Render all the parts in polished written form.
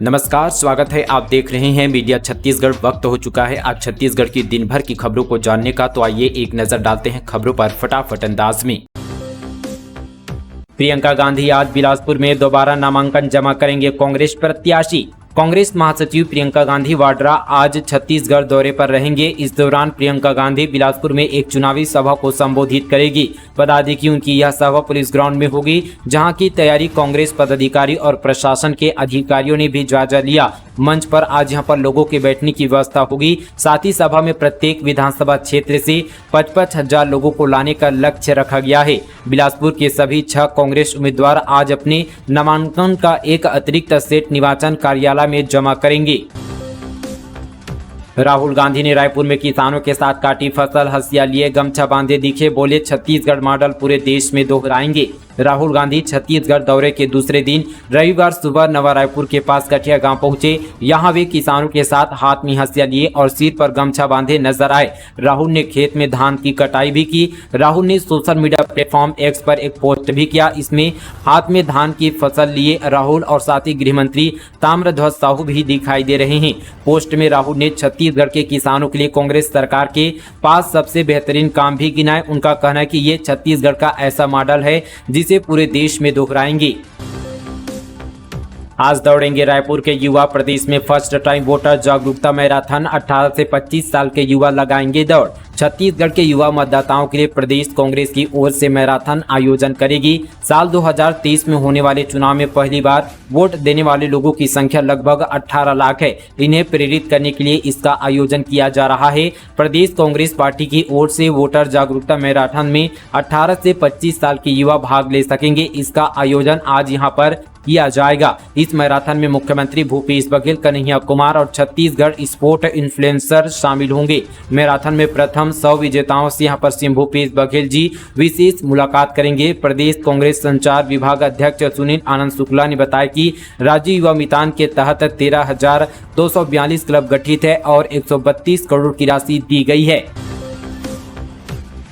नमस्कार, स्वागत है। आप देख रहे हैं मीडिया छत्तीसगढ़। वक्त हो चुका है आज छत्तीसगढ़ की दिन भर की खबरों को जानने का, तो आइए एक नजर डालते हैं खबरों पर फटाफट अंदाज में। प्रियंका गांधी आज बिलासपुर में दोबारा नामांकन जमा करेंगे कांग्रेस प्रत्याशी। कांग्रेस महासचिव प्रियंका गांधी वाड्रा आज छत्तीसगढ़ दौरे पर रहेंगे। इस दौरान प्रियंका गांधी बिलासपुर में एक चुनावी सभा को संबोधित करेगी। बता दें कि उनकी यह सभा पुलिस ग्राउंड में होगी, जहां की तैयारी कांग्रेस पदाधिकारी और प्रशासन के अधिकारियों ने भी जायजा लिया। मंच पर आज यहां पर लोगों के बैठने की व्यवस्था होगी। साथ ही सभा में प्रत्येक विधानसभा क्षेत्र से 55,000 लोगों को लाने का लक्ष्य रखा गया है। बिलासपुर के सभी 6 कांग्रेस उम्मीदवार आज अपने नामांकन का एक अतिरिक्त सेट निर्वाचन कार्यालय में जमा करेंगे। राहुल गांधी ने रायपुर में किसानों के साथ काटी फसल, हंसिया लिए गमछा बांधे दिखे, बोले छत्तीसगढ़ मॉडल पूरे देश में दोहराएंगे। राहुल गांधी छत्तीसगढ़ दौरे के दूसरे दिन रविवार सुबह नवा रायपुर के पास कठिया गांव पहुंचे। यहां वे किसानों के साथ हाथ में हंसिया लिए और सिर पर गमछा बांधे नजर आए। राहुल ने खेत में धान की कटाई भी की। राहुल ने सोशल मीडिया प्लेटफॉर्म एक्स पर एक पोस्ट भी किया। इसमें हाथ में धान की फसल लिए राहुल और साथ ही गृह मंत्री ताम्रध्वज साहू भी दिखाई दे रहे हैं। पोस्ट में राहुल ने छत्तीसगढ़ के किसानों के लिए कांग्रेस सरकार के पास सबसे बेहतरीन काम भी गिनाए। उनका कहना है कि ये छत्तीसगढ़ का ऐसा मॉडल है जिसे पूरे देश में दोहराएंगे। आज दौड़ेंगे रायपुर के युवा। प्रदेश में फर्स्ट टाइम वोटर जागरूकता मैराथन। 18 से 25 साल के युवा लगाएंगे दौड़। छत्तीसगढ़ के युवा मतदाताओं के लिए प्रदेश कांग्रेस की ओर से मैराथन आयोजन करेगी। साल 2023 में होने वाले चुनाव में पहली बार वोट देने वाले लोगों की संख्या लगभग 18 लाख है। इन्हें प्रेरित करने के लिए इसका आयोजन किया जा रहा है। प्रदेश कांग्रेस पार्टी की ओर से वोटर जागरूकता मैराथन में 18 से 25 साल के युवा भाग ले सकेंगे। इसका आयोजन आज यहां पर किया जाएगा। इस मैराथन में मुख्यमंत्री भूपेश बघेल, कन्हैया कुमार और छत्तीसगढ़ स्पोर्ट इन्फ्लुएंसर शामिल होंगे। मैराथन में प्रथम 100 विजेताओं से यहां पर सीएम भूपेश बघेल जी विशेष मुलाकात करेंगे। प्रदेश कांग्रेस संचार विभाग अध्यक्ष सुनील आनंद शुक्ला ने बताया कि राज्य युवा मितान के तहत 13,242 क्लब गठित है और 132 करोड़ की राशि दी गई है।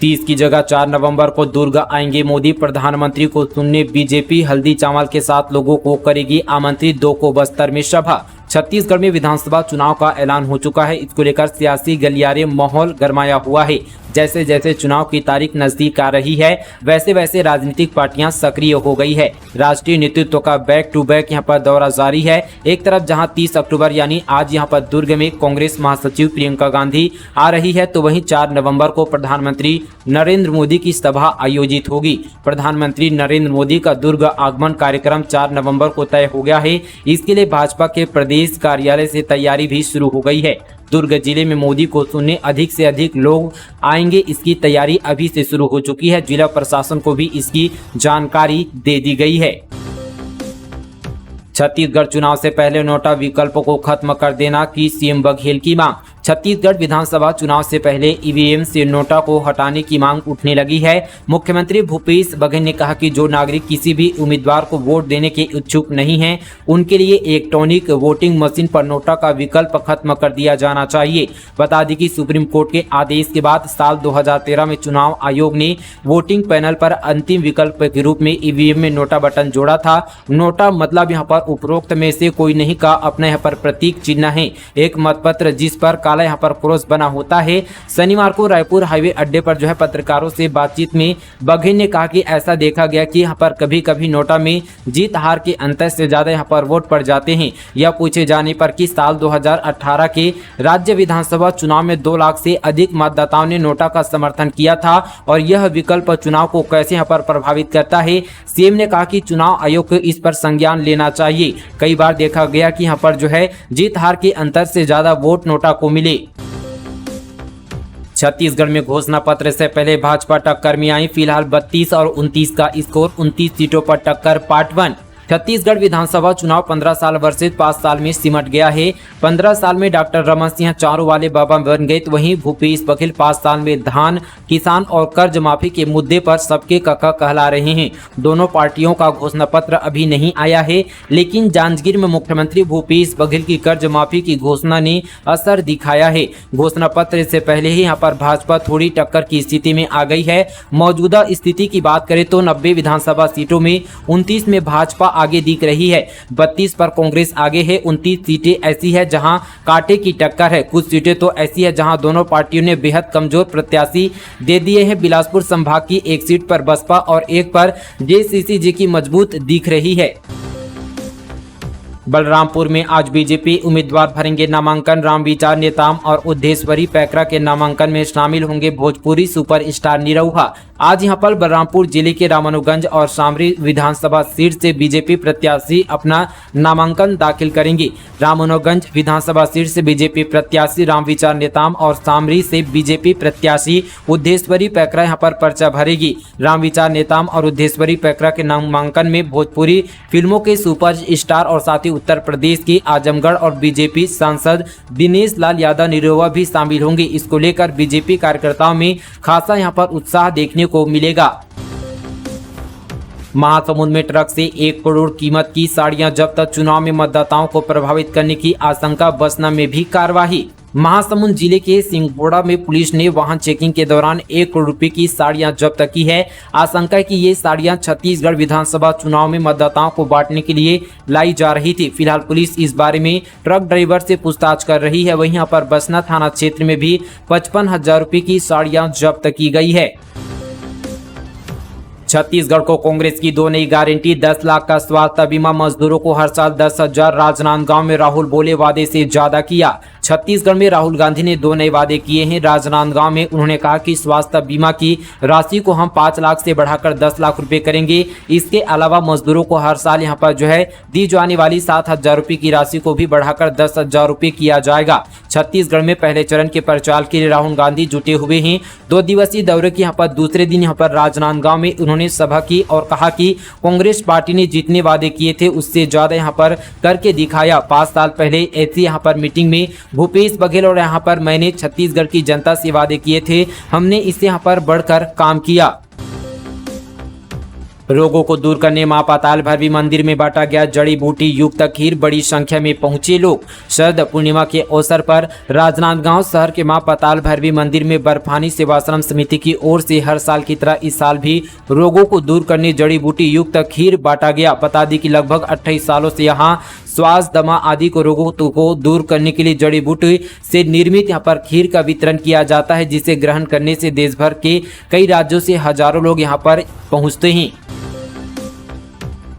30 की जगह 4 नवंबर को दुर्ग आएंगे मोदी। प्रधानमंत्री को सुनने बीजेपी हल्दी चावल के साथ लोगों को करेगी आमंत्रित। 2 को बस्तर में सभा। छत्तीसगढ़ में विधानसभा चुनाव का ऐलान हो चुका है। इसको लेकर सियासी गलियारे माहौल गरमाया हुआ है। जैसे जैसे चुनाव की तारीख नजदीक आ रही है, वैसे वैसे राजनीतिक पार्टियां सक्रिय हो गई है। राष्ट्रीय नेतृत्व का बैक टू बैक यहां पर दौरा जारी है। एक तरफ जहां 30 अक्टूबर यानी आज यहां पर दुर्ग में कांग्रेस महासचिव प्रियंका गांधी आ रही है, तो वहीं 4 नवंबर को प्रधानमंत्री नरेंद्र मोदी की सभा आयोजित होगी। प्रधानमंत्री नरेंद्र मोदी का दुर्ग आगमन कार्यक्रम 4 नवंबर को तय हो गया है। इसके लिए भाजपा के प्रदेश कार्यालय से तैयारी भी शुरू हो गई है। दुर्ग जिले में मोदी को सुनने अधिक से अधिक लोग आएंगे, इसकी तैयारी अभी से शुरू हो चुकी है। जिला प्रशासन को भी इसकी जानकारी दे दी गई है। छत्तीसगढ़ चुनाव से पहले नोटा विकल्प को खत्म कर देना की सीएम बघेल की मांग। छत्तीसगढ़ विधानसभा चुनाव से पहले ईवीएम से नोटा को हटाने की मांग उठने लगी है। मुख्यमंत्री भूपेश बघेल ने कहा कि जो नागरिक किसी भी उम्मीदवार को वोट देने के इच्छुक नहीं हैं, उनके लिए इलेक्ट्रॉनिक वोटिंग मशीन पर नोटा का विकल्प खत्म कर दिया जाना चाहिए। बता दें कि सुप्रीम कोर्ट के आदेश के बाद साल 2013 में चुनाव आयोग ने वोटिंग पैनल पर अंतिम विकल्प के रूप में ईवीएम में नोटा बटन जोड़ा था। नोटा मतलब यहाँ पर उपरोक्त में से कोई नहीं का अपने यहाँ पर प्रतीक चिन्ह है, एक मतपत्र जिस पर यहाँ पर क्रॉस बना होता है। शनिवार को रायपुर हाईवे अड्डे पर जो है पत्रकारों से बातचीत में बघेल ने कहा कि ऐसा देखा गया कि यहाँ पर कभी कभी नोटा में जीत हार के अंतर से ज्यादा यहाँ पर वोट पड़ जाते हैं। यह पूछे जाने पर कि साल 2018 के राज्य विधानसभा चुनाव में 2 लाख से अधिक मतदाताओं ने नोटा का समर्थन किया था और यह विकल्प चुनाव को कैसे यहाँ पर प्रभावित करता है। सीएम ने कहा कि चुनाव आयोग को इस पर संज्ञान लेना चाहिए। कई बार देखा गया कि यहाँ पर जो है जीत हार के अंतर से ज्यादा वोट नोटा को मिले। छत्तीसगढ़ में घोषणा पत्र से पहले भाजपा टक्कर में आई। फिलहाल 32 और 29 का स्कोर, 29 सीटों पर टक्कर। पार्ट 1। छत्तीसगढ़ विधानसभा चुनाव 15 साल वर्षित 5 साल में सिमट गया है। 15 साल में डॉक्टर रमन सिंह चारों वाले बाबा बन गए, तो वहीं भूपेश बघेल 5 साल में धान, किसान और कर्ज माफी के मुद्दे पर सबके कक्का कहला रहे हैं। दोनों पार्टियों का घोषणा पत्र अभी नहीं आया है, लेकिन जांजगीर में मुख्यमंत्री भूपेश बघेल की कर्ज माफी की घोषणा ने असर दिखाया है। घोषणा पत्र से पहले ही यहाँ पर भाजपा थोड़ी टक्कर की स्थिति में आ गई है। मौजूदा स्थिति की बात करें तो 90 विधानसभा सीटों में 29 में भाजपा आगे दिख रही है। 32 पर कांग्रेस आगे है। 29 सीटें ऐसी है जहां कांटे की टक्कर है। कुछ सीटें तो ऐसी है जहां दोनों पार्टियों ने बेहद कमजोर प्रत्याशी दे दिए हैं। बिलासपुर संभाग की एक सीट पर बसपा और एक पर जेसीसी की मजबूत दिख रही है। बलरामपुर में आज बीजेपी उम्मीदवार भरेंगे नामांकन। रामविचार नेताम और उद्धेश्वरी पैकरा के नामांकन में शामिल होंगे भोजपुरी सुपरस्टार निरहुआ। आज यहां पर बलरामपुर जिले के रामानुगंज और शामरी विधानसभा सीट से बीजेपी प्रत्याशी अपना नामांकन दाखिल करेंगे। रामानुगंज विधानसभा सीट से बीजेपी प्रत्याशी रामविचार नेताम और शामरी से बीजेपी प्रत्याशी उद्धेश्वरी पैकरा यहां पर पर्चा भरेगी। रामविचार नेताम और उद्धेश्वरी पैकरा के नामांकन में भोजपुरी फिल्मों के सुपरस्टार और साथ ही उत्तर प्रदेश के आजमगढ़ और बीजेपी सांसद दिनेश लाल यादव निरहुआ भी शामिल होंगे। इसको लेकर बीजेपी कार्यकर्ताओं में खासा यहां पर उत्साह देखने को मिलेगा। महासमुंद में ट्रक से 1 करोड़ कीमत की साड़ियां जब्त। चुनाव में मतदाताओं को प्रभावित करने की आशंका, बसना में भी कार्रवाई। महासमुंद जिले के सिंगोड़ा में पुलिस ने वाहन चेकिंग के दौरान 1 करोड़ रुपए की साड़ियां जब्त की है। आशंका है कि ये साड़ियां छत्तीसगढ़ विधानसभा चुनाव में मतदाताओं को बांटने के लिए लाई जा रही थी। फिलहाल पुलिस इस बारे में ट्रक ड्राइवर से पूछताछ कर रही है। वहीं यहाँ पर बसना थाना क्षेत्र में भी 55,000 रुपए की साड़ियां जब्त की गई है। छत्तीसगढ़ को कांग्रेस की 2 नई गारंटी। 10 लाख का स्वास्थ्य बीमा मजदूरों को हर साल 10,000। राजनांदगांव में राहुल बोले वादे से ज्यादा किया। छत्तीसगढ़ में राहुल गांधी ने 2 नए वादे किए हैं। राजनांदगांव में उन्होंने कहा कि स्वास्थ्य बीमा की राशि को हम 5 लाख से बढ़ाकर 10 लाख रुपए करेंगे। इसके अलावा मजदूरों को हर साल यहां पर दी जाने वाली 7,000 रुपए की राशि को भी बढ़ाकर 10,000 रुपए किया जाएगा। छत्तीसगढ़ में पहले चरण के प्रचार के लिए राहुल गांधी जुटे हुए हैं। 2 दिवसीय दौरे के यहाँ पर दूसरे दिन यहाँ पर राजनांदगांव में उन्होंने सभा की और कहा कि कांग्रेस पार्टी ने जितने वादे किए थे उससे ज्यादा यहाँ पर करके दिखाया। 5 साल पहले ऐसी यहाँ पर मीटिंग में भूपेश बघेल और यहाँ पर मैंने छत्तीसगढ़ की जनता से वादे किए थे, हमने इससे यहाँ पर बढ़कर काम किया। रोगों को दूर करने मां पाताल भैरवी मंदिर में बांटा गया जड़ी बूटी युक्त खीर। बड़ी संख्या में पहुंचे लोग। शरद पूर्णिमा के अवसर पर राजनांदगांव शहर के मां पाताल भैरवी मंदिर में बर्फानी सेवाश्रम समिति की ओर से हर साल की तरह इस साल भी रोगों को दूर करने जड़ी बूटी युक्त खीर बांटा गया। बता दें कि लगभग 28 सालों से यहाँ श्वास दमा आदि को रोगों को दूर करने के लिए जड़ी बूटी से निर्मित यहाँ पर खीर का वितरण किया जाता है, जिसे ग्रहण करने से देश भर के कई राज्यों से हजारों लोग यहाँ पर पहुँचते हैं।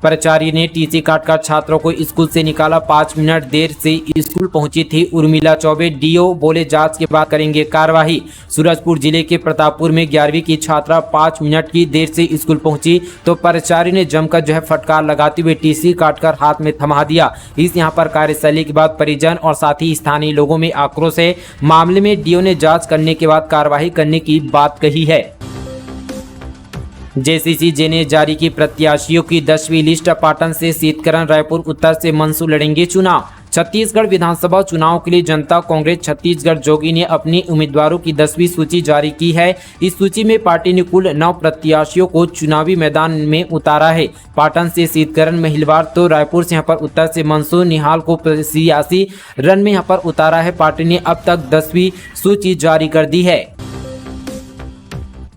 प्राचार्य ने टीसी काटकर छात्रों को स्कूल से निकाला। 5 मिनट देर से स्कूल पहुंची थी उर्मिला चौबे। डीओ बोले जांच के बाद करेंगे कार्रवाई। सूरजपुर जिले के प्रतापपुर में 11वीं की छात्रा 5 मिनट की देर से स्कूल पहुंची तो प्राचार्य ने जमकर फटकार लगाते हुए टीसी काटकर हाथ में थमा दिया। इस यहाँ पर कार्यशैली के बाद परिजन और साथ ही स्थानीय लोगों में आक्रोश है। मामले में डीओ ने जाँच करने के बाद कार्रवाई करने की बात कही है। जेसीसी ने जारी की प्रत्याशियों की 10वीं लिस्ट। पाटन से शीतकरण, रायपुर उत्तर से मंसू लड़ेंगे चुनाव। छत्तीसगढ़ विधानसभा चुनाव के लिए जनता कांग्रेस छत्तीसगढ़ जोगी ने अपनी उम्मीदवारों की 10वीं सूची जारी की है। इस सूची में पार्टी ने कुल 9 प्रत्याशियों को चुनावी मैदान में उतारा है। पाटन से शीतकरण महिलवार तो रायपुर से यहाँ पर उत्तर से मंसूर निहाल को 86 रन में यहाँ पर उतारा है। पार्टी ने अब तक 10वीं सूची जारी कर दी है।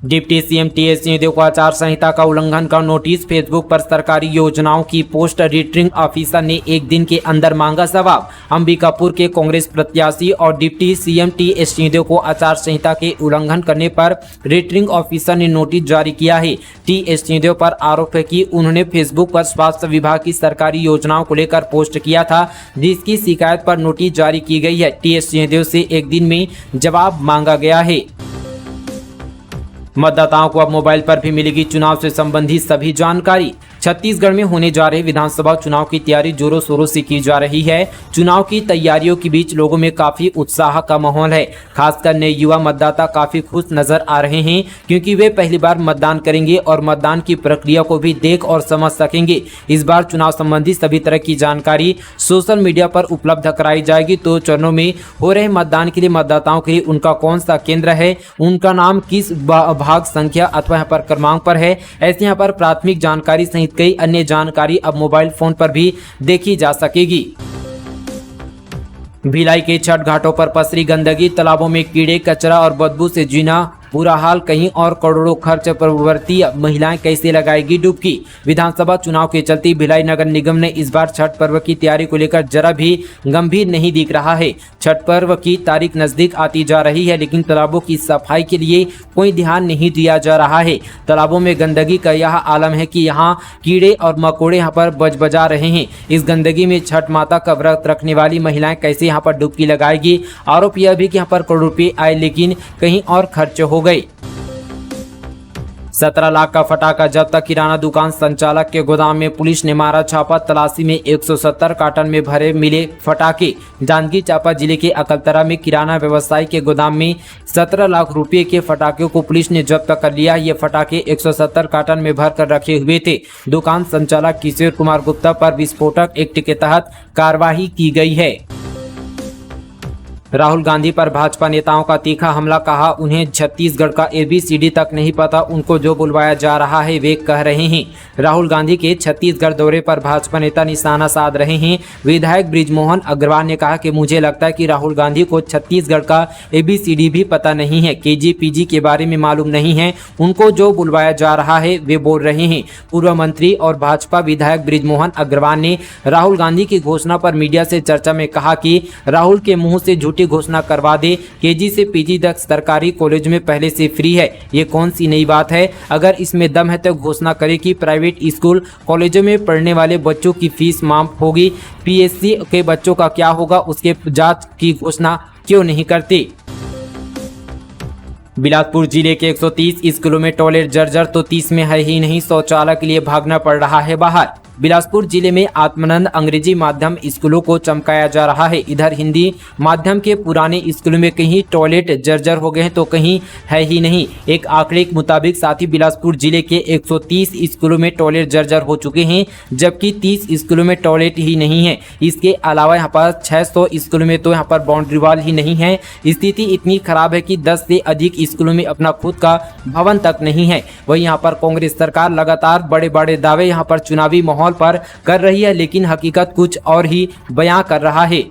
डिप्टी सीएम टीएस सिंहदेव को आचार संहिता का उल्लंघन का नोटिस। फेसबुक पर सरकारी योजनाओं की पोस्ट। रिटर्निंग ऑफिसर ने 1 दिन के अंदर मांगा जवाब। अंबिकापुर के कांग्रेस प्रत्याशी और डिप्टी सीएम टीएस सिंहदेव को आचार संहिता के उल्लंघन करने पर रिटर्निंग ऑफिसर ने नोटिस जारी किया है। टीएस सिंहदेव पर आरोप है कि उन्होंने फेसबुक पर स्वास्थ्य विभाग की सरकारी योजनाओं को लेकर पोस्ट किया था, जिसकी शिकायत पर नोटिस जारी की गई है। टीएस सिंहदेव से 1 दिन में जवाब मांगा गया है। मतदाताओं को अब मोबाइल पर भी मिलेगी चुनाव से संबंधित सभी जानकारी। छत्तीसगढ़ में होने जा रहे विधानसभा चुनाव की तैयारी जोरों शोरों से की जा रही है। चुनाव की तैयारियों के बीच लोगों में काफी उत्साह का माहौल है। खासकर नए युवा मतदाता काफी खुश नजर आ रहे हैं, क्योंकि वे पहली बार मतदान करेंगे और मतदान की प्रक्रिया को भी देख और समझ सकेंगे। इस बार चुनाव संबंधी सभी तरह की जानकारी सोशल मीडिया पर उपलब्ध कराई जाएगी। तो चरणों में हो रहे मतदान के लिए मतदाताओं के लिए उनका कौन सा केंद्र है, उनका नाम किस भाग संख्या अथवा यहाँ पर क्रमांक पर है, ऐसे यहाँ पर प्राथमिक जानकारी सहित कई अन्य जानकारी अब मोबाइल फोन पर भी देखी जा सकेगी। भिलाई के छठ घाटों पर पसरी गंदगी। तालाबों में कीड़े, कचरा और बदबू से जीना बुरा हाल कहीं और करोड़ों खर्च प्रवर्ती महिलाएं कैसे लगाएगी डुबकी। विधानसभा चुनाव के चलते भिलाई नगर निगम ने इस बार छठ पर्व की तैयारी को लेकर जरा भी गंभीर नहीं दिख रहा है। छठ पर्व की तारीख नजदीक आती जा रही है, लेकिन तालाबों की सफाई के लिए कोई ध्यान नहीं दिया जा रहा है। तालाबों में गंदगी का यह आलम है कि यहाँ कीड़े और मकोड़े यहाँ पर बजा रहे हैं। इस गंदगी में छठ माता का व्रत रखने वाली महिलाएं कैसे यहाँ पर डुबकी लगाएगी। आरोप यह भी कि यहाँ पर करोड़ रुपये आए लेकिन कहीं और खर्च हो गए। 17 लाख का फटाका जब्त। किराना दुकान संचालक के गोदाम में पुलिस ने मारा छापा। तलाशी में 170 कार्टन में भरे मिले फटाके। जांजगीर चांपा जिले के अकलतरा में किराना व्यवसायी के गोदाम में 17 लाख रुपए के फटाके को पुलिस ने जब्त कर लिया। ये फटाके 170 कार्टन में भर कर रखे हुए थे। दुकान संचालक किशोर कुमार गुप्ता पर विस्फोटक एक्ट के तहत कार्रवाई की गई है। राहुल गांधी पर भाजपा नेताओं का तीखा हमला। कहा उन्हें छत्तीसगढ़ का ABCD तक नहीं पता, उनको जो बुलवाया जा रहा है वे कह रहे हैं। राहुल गांधी के छत्तीसगढ़ दौरे पर भाजपा नेता निशाना साध रहे हैं। विधायक बृजमोहन अग्रवाल ने कहा कि मुझे लगता है कि राहुल गांधी को छत्तीसगढ़ का ABCD भी पता नहीं है, KG-PG के बारे में मालूम नहीं है, उनको जो बुलवाया जा रहा है वे बोल रहे हैं। पूर्व मंत्री और भाजपा विधायक बृजमोहन अग्रवाल ने राहुल गांधी की घोषणा पर मीडिया से चर्चा में कहा कि राहुल के मुंह से झूठी घोषणा करवा दे। KG से PG तक सरकारी कॉलेज में पहले से फ्री है, ये कौन सी नई बात है। अगर इसमें दम है तो घोषणा करे कि प्राइवेट स्कूल कॉलेजों में पढ़ने वाले बच्चों की फीस माफ होगी। PSC के बच्चों का क्या होगा, उसके जांच की घोषणा क्यों नहीं करते। बिलासपुर जिले के 130 स्कूलों में टॉयलेट जर्जर तो 30 में है ही नहीं, शौचालय के लिए भागना पड़ रहा है बाहर। बिलासपुर जिले में आत्मानंद अंग्रेजी माध्यम स्कूलों को चमकाया जा रहा है। इधर हिंदी माध्यम के पुराने स्कूलों में कहीं टॉयलेट जर्जर हो गए हैं तो कहीं है ही नहीं। एक आंकड़े के मुताबिक साथ ही बिलासपुर जिले के 130 स्कूलों में टॉयलेट जर्जर हो चुके हैं, जबकि 30 स्कूलों में टॉयलेट ही नहीं है। इसके अलावा यहाँ पर 600 स्कूलों में तो यहाँ पर बाउंड्री वॉल ही नहीं है। स्थिति इतनी खराब है कि 10 से अधिक स्कूलों में अपना खुद का भवन तक नहीं है। वहीं यहाँ पर कांग्रेस सरकार लगातार बड़े बड़े दावे यहाँ पर चुनावी माहौल पर कर रही है, लेकिन हकीकत कुछ और ही बयां कर रहा है।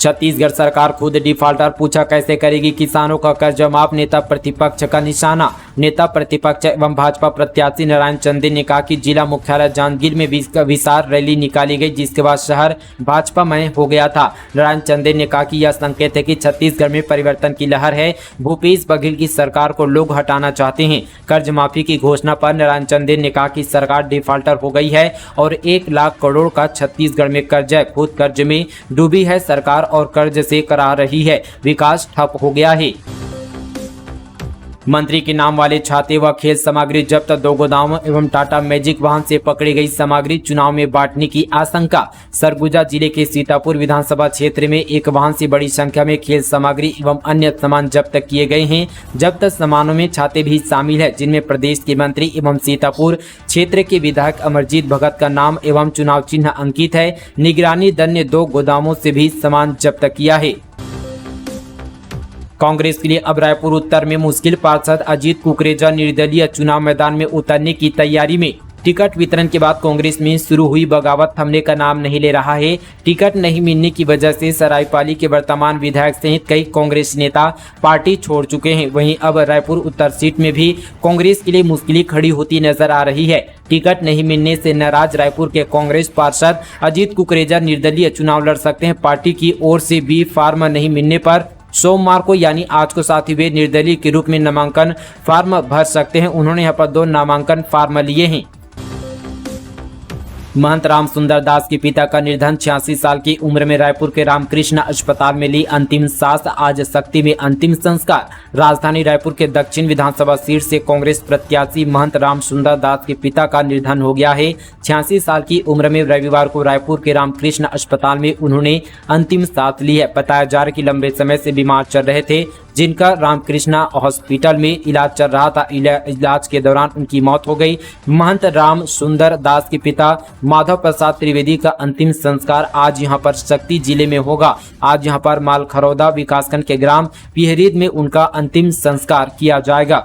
छत्तीसगढ़ सरकार खुद डिफाल्टर, पूछा कैसे करेगी किसानों का कर्ज माफ। नेता प्रतिपक्ष का निशाना। नेता प्रतिपक्ष एवं भाजपा प्रत्याशी नारायण चंदेल ने कहा कि जिला मुख्यालय जांजगीर में विशाल रैली निकाली गई, जिसके बाद शहर भाजपामय हो गया था। नारायण चंदेल ने कहा कि यह संकेत है कि छत्तीसगढ़ में परिवर्तन की लहर है। भूपेश बघेल की सरकार को लोग हटाना चाहते हैं। कर्ज माफी की घोषणा पर नारायण चंदेल ने कहा कि सरकार डिफाल्टर हो गई है और 1 लाख करोड़ का छत्तीसगढ़ में कर्ज है। खुद कर्ज में डूबी है सरकार और कर्ज से करा रही है, विकास ठप हो गया है। मंत्री के नाम वाले छाते व खेल सामग्री जब्त। 2 गोदामों एवं टाटा मैजिक वाहन से पकड़ी गई सामग्री चुनाव में बांटने की आशंका। सरगुजा जिले के सीतापुर विधानसभा क्षेत्र में एक वाहन से बड़ी संख्या में खेल सामग्री एवं अन्य सामान जब्त किए गए हैं। जब्त सामानों में छाते भी शामिल है, जिनमें प्रदेश के मंत्री एवं सीतापुर क्षेत्र के विधायक अमरजीत भगत का नाम एवं चुनाव चिन्ह अंकित है। निगरानी दल ने 2 गोदामों से भी सामान जब्त किया है। कांग्रेस के लिए अब रायपुर उत्तर में मुश्किल। पार्षद अजीत कुकरेजा निर्दलीय चुनाव मैदान में उतरने की तैयारी में। टिकट वितरण के बाद कांग्रेस में शुरू हुई बगावत थमने का नाम नहीं ले रहा है। टिकट नहीं मिलने की वजह से सरायपाली के वर्तमान विधायक सहित कई कांग्रेस नेता पार्टी छोड़ चुके हैं। वहीं अब रायपुर उत्तर सीट में भी कांग्रेस के लिए मुश्किलें खड़ी होती नजर आ रही है। टिकट नहीं मिलने से नाराज रायपुर के कांग्रेस पार्षद अजीत कुकरेजा निर्दलीय चुनाव लड़ सकते हैं। पार्टी की ओर से भी फार्म नहीं मिलने पर सोमवार को यानी आज को साथ ही वे निर्दलीय के रूप में नामांकन फार्म भर सकते हैं। उन्होंने यहाँ पर 2 नामांकन फार्म लिए हैं। महंत राम सुंदर दास के पिता का निधन। 86 साल की उम्र में रायपुर के रामकृष्ण अस्पताल में ली अंतिम सांस। आज शक्ति में अंतिम संस्कार। राजधानी रायपुर के दक्षिण विधानसभा सीट से कांग्रेस प्रत्याशी महंत राम सुंदर दास के पिता का निधन हो गया है। 86 साल की उम्र में रविवार को रायपुर के रामकृष्ण अस्पताल में उन्होंने अंतिम सांस ली है। बताया जा रहा है कि लंबे समय से बीमार चल रहे थे, जिनका रामकृष्णा हॉस्पिटल में इलाज चल रहा था। इलाज के दौरान उनकी मौत हो गई। महंत राम सुंदर दास के पिता माधव प्रसाद त्रिवेदी का अंतिम संस्कार आज यहां पर शक्ति जिले में होगा। आज यहां पर मालखरौदा विकासखंड के ग्राम पिहरीद में उनका अंतिम संस्कार किया जाएगा।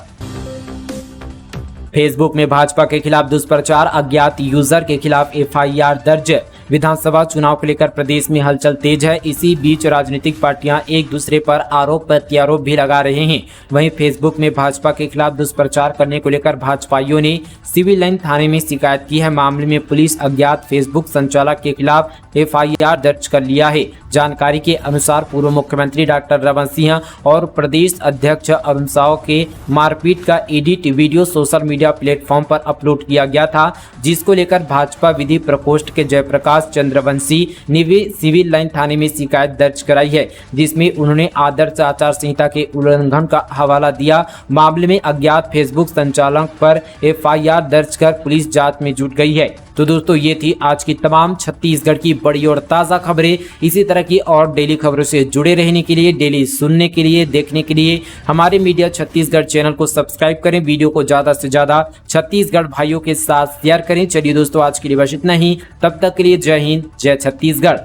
फेसबुक में भाजपा के खिलाफ दुष्प्रचार। अज्ञात यूजर के खिलाफ FIR दर्ज। विधानसभा चुनाव को लेकर प्रदेश में हलचल तेज है। इसी बीच राजनीतिक पार्टियां एक दूसरे पर आरोप प्रत्यारोप भी लगा रहे हैं। वहीं फेसबुक में भाजपा के खिलाफ दुष्प्रचार करने को लेकर भाजपाइयों ने सिविल लाइन थाने में शिकायत की है। मामले में पुलिस अज्ञात फेसबुक संचालक के खिलाफ FIR दर्ज कर लिया है। जानकारी के अनुसार पूर्व मुख्यमंत्री डॉक्टर रमन सिंह और प्रदेश अध्यक्ष अरुण साव के मारपीट का edit video social media platform पर अपलोड किया गया था, जिसको लेकर भाजपा विधि प्रकोष्ठ के जयप्रकाश चंद्रवंशी ने भी सिविल लाइन थाने में शिकायत दर्ज कराई है, जिसमें उन्होंने आदर्श आचार संहिता के उल्लंघन का हवाला दिया। मामले में अज्ञात फेसबुक संचालक पर FIR दर्ज कर पुलिस जांच में जुट गई है। तो दोस्तों, ये थी आज की तमाम छत्तीसगढ़ की बड़ी और ताज़ा खबरें। इसी तरह की और डेली खबरों से जुड़े रहने के लिए, डेली सुनने के लिए, देखने के लिए हमारे मीडिया छत्तीसगढ़ चैनल को सब्सक्राइब करें। वीडियो को ज़्यादा से ज़्यादा छत्तीसगढ़ भाइयों के साथ शेयर करें। चलिए दोस्तों, आज के लिए बस इतना ही। तब तक के लिए जय हिंद, जय छत्तीसगढ़।